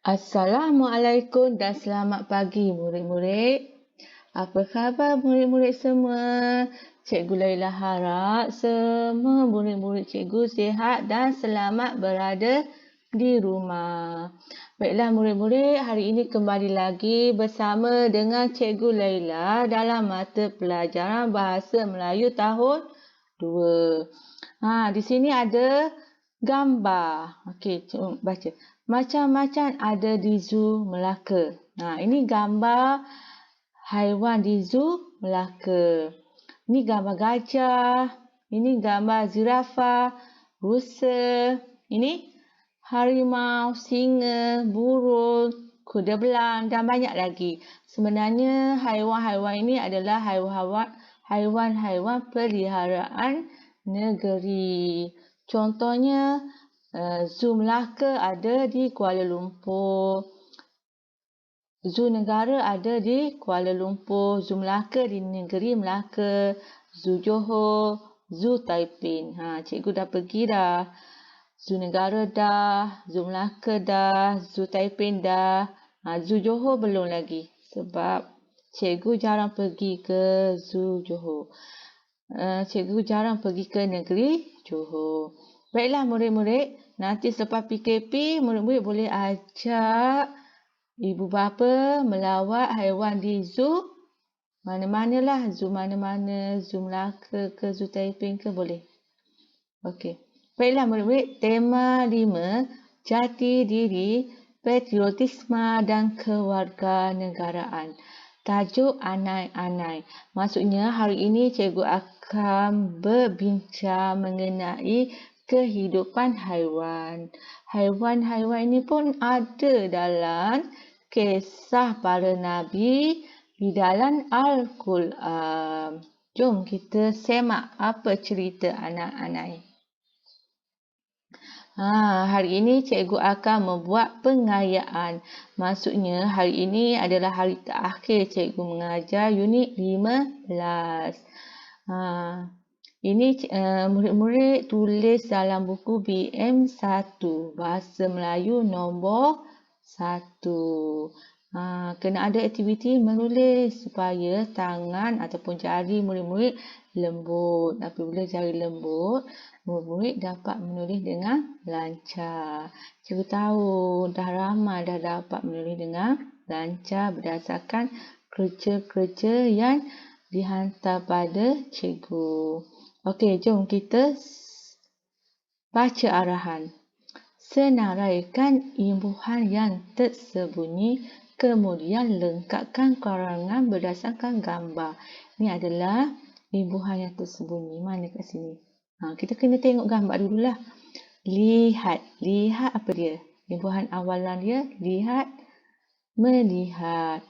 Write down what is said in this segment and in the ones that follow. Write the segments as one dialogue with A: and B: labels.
A: Assalamualaikum dan selamat pagi murid-murid. Apa khabar murid-murid semua? Cikgu Laila harap semua murid-murid cikgu sihat dan selamat berada di rumah. Baiklah murid-murid, hari ini kembali lagi bersama dengan Cikgu Laila dalam mata pelajaran Bahasa Melayu tahun 2. Di sini ada gambar. Okey, jom baca. Macam-macam ada di Zoo Melaka. Ini gambar haiwan di Zoo Melaka. Ini gambar gajah. Ini gambar zirafah, rusa. Ini harimau, singa, burung, kuda belang dan banyak lagi. Sebenarnya haiwan-haiwan ini adalah haiwan-haiwan peliharaan negeri. Contohnya Zoo Melaka ada di Kuala Lumpur. Zoo Negara ada di Kuala Lumpur. Zoo Melaka di negeri Melaka. Zoo Johor, Zoo Taiping. Cikgu dah pergi dah. Zoo Negara dah, Zoo Melaka dah, Zoo Taiping dah. Zoo Johor belum lagi sebab cikgu jarang pergi ke Zoo Johor. Cikgu jarang pergi ke negeri Johor. Baiklah murid-murid, nanti selepas PKP, murid-murid boleh ajak ibu bapa melawat haiwan di zoo. Mana-manalah, zoo mana-mana, Zoo Melaka ke Zoo Taiping ke boleh. Okey. Baiklah murid-murid, tema 5, jati diri, patriotisme dan kewarganegaraan. Tajuk anai-anai. Maksudnya hari ini cikgu akan berbincang mengenai kehidupan haiwan. Haiwan-haiwan ini pun ada dalam kisah para nabi di dalam Al-Quran. Jom kita semak apa cerita anak-anak. Hari ini cikgu akan membuat pengayaan. Maksudnya hari ini adalah hari terakhir cikgu mengajar unit 15. Ini murid-murid tulis dalam buku BM1 Bahasa Melayu nombor 1. Kena ada aktiviti menulis supaya tangan ataupun jari murid-murid lembut. Apabila jari lembut, murid-murid dapat menulis dengan lancar. Cikgu tahu dah ramai dah dapat menulis dengan lancar berdasarkan kerja-kerja yang dihantar pada cikgu. Okey, jom kita baca arahan. Senaraikan imbuhan yang tersembunyi, kemudian lengkapkan karangan berdasarkan gambar. Ini adalah imbuhan yang tersembunyi. Mana kat sini? Kita kena tengok gambar dululah. Lihat. Lihat apa dia? Imbuhan awalan dia, lihat, melihat.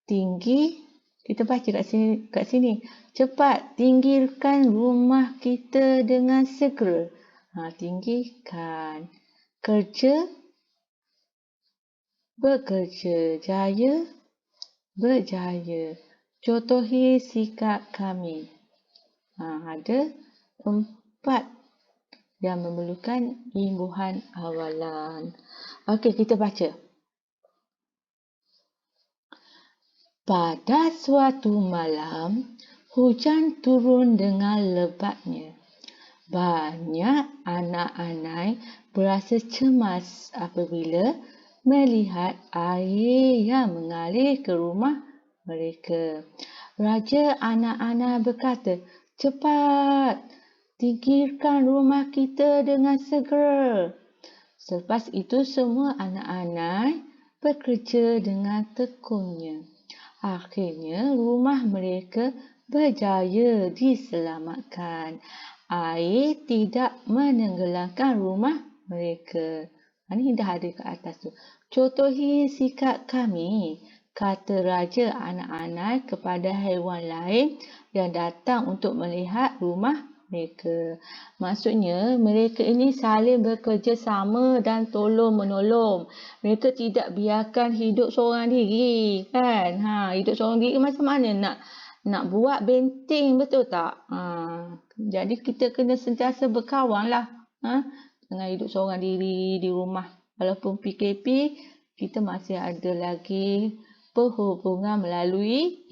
A: Tinggi. Kita baca kat sini. Cepat, tinggikan rumah kita dengan segera. Tinggikan. Kerja, bekerja. Jaya, berjaya. Contohi sikap kami. Ada 4 yang memerlukan imbuhan awalan. Okey, kita baca. Pada suatu malam, hujan turun dengan lebatnya. Banyak anak-anak berasa cemas apabila melihat air yang mengalir ke rumah mereka. Raja anak-anak berkata, cepat, tinggikan rumah kita dengan segera. Selepas itu semua anak-anak bekerja dengan tekunnya. Akhirnya rumah mereka berjaya diselamatkan. Air tidak menenggelamkan rumah mereka. Ini dah ada kat atas tu. Contohi sikap kami, kata raja anak-anak kepada haiwan lain yang datang untuk melihat rumah mereka. Maksudnya mereka ini saling bekerjasama dan tolong-menolong. Mereka tidak biarkan hidup seorang diri, kan? Hidup seorang diri macam mana nak buat benteng, betul tak? Jadi kita kena sentiasa berkawan lah. Jangan hidup seorang diri di rumah. Walaupun PKP, kita masih ada lagi perhubungan melalui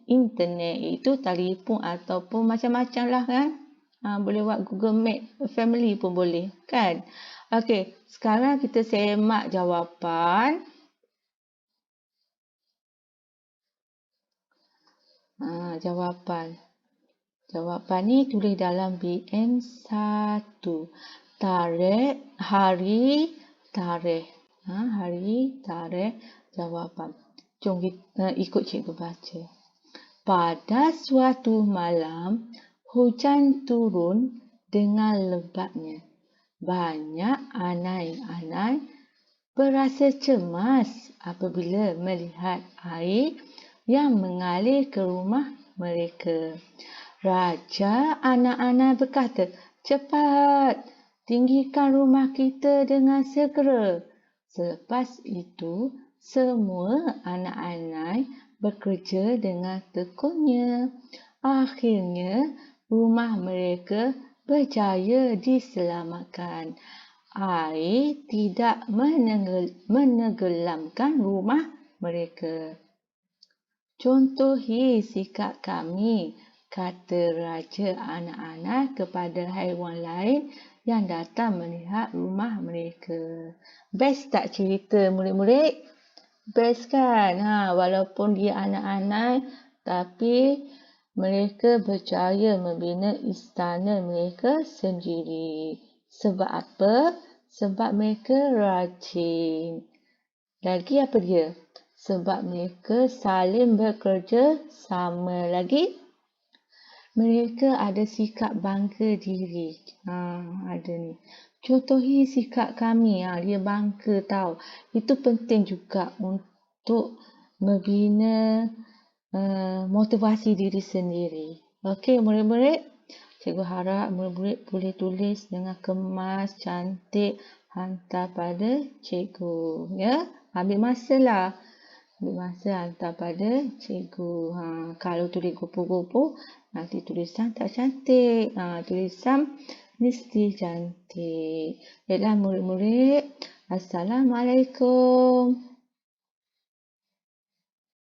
A: internet, iaitu telefon ataupun macam-macam lah kan. Boleh buat Google Map family pun boleh kan. Okey, sekarang kita semak jawapan. Jawapan ni tulis dalam BM1. Tarikh, hari, tarikh. Hari, tarikh, jawapan. Jom kita ikut cikgu baca. Pada suatu malam, hujan turun dengan lebatnya. Banyak anak-anak berasa cemas apabila melihat air yang mengalir ke rumah mereka. Raja anak-anak berkata, "Cepat, tinggikan rumah kita dengan segera." Selepas itu, semua anak-anak bekerja dengan tekunnya. Akhirnya, rumah mereka berjaya diselamatkan. Air tidak menenggelamkan rumah mereka. "Contohi sikap kami," kata raja anak-anak kepada haiwan lain yang datang melihat rumah mereka. Best tak cerita murid-murid? Best kan? Walaupun dia anak-anak, tapi mereka berjaya membina istana mereka sendiri. Sebab apa? Sebab mereka rajin. Lagi apa dia? Sebab mereka saling bekerja sama. Lagi, mereka ada sikap bangga diri. Ada ni. Contohi sikap kami. Dia bangga tau. Itu penting juga untuk membina motivasi diri sendiri. Okey, murid-murid. Cikgu harap murid-murid boleh tulis dengan kemas, cantik, hantar pada cikgu. Ya, ambil masa lah. Ambil masa hantar pada cikgu. Kalau tulis kupu-kupu, nanti tulisan tak cantik. Tulisan mesti cantik. Baiklah murid-murid. Assalamualaikum.